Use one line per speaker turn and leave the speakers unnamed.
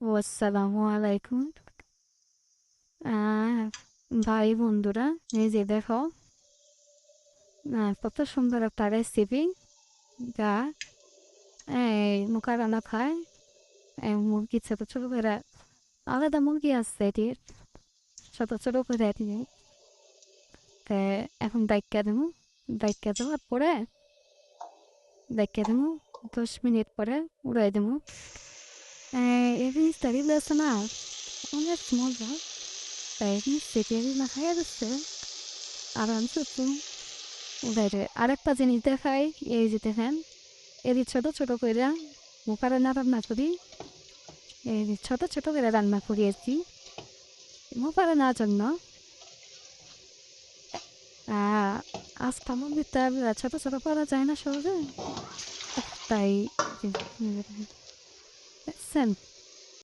আসসালামু আলাইকুম। আহ ভাই বন্ধুরা, এই যে দেখো, কত সুন্দর একটা রেসিপি যা এই মুকারানা খায়। এই মুরগি ছোট ছোট করে, আলাদা মুরগি আছে এটির, ছোট ছোট করে দিয়ে তে এখন ডাইকা দেওয়ার পরে 10 মিনিট পরে উড়াই দেবো। এই জিনিসটা দিলে আছে না, অনেক মজা। তাই সেটি না খাইয়া দিচ্ছে আরামসে তুমি উড়াই দেবে। আরেকটা জিনিস দেখাই, এই যে দেখেন, এর ছোট ছোট করে মুখারান্না রান্না করি। এই যে ছোট ছোট করে রান্না করিয়েছি মুখারান্নার জন্য। আস্থা মন্দিরটা ছোট ছোট করা যায় না সহজে, তাই দেখছেন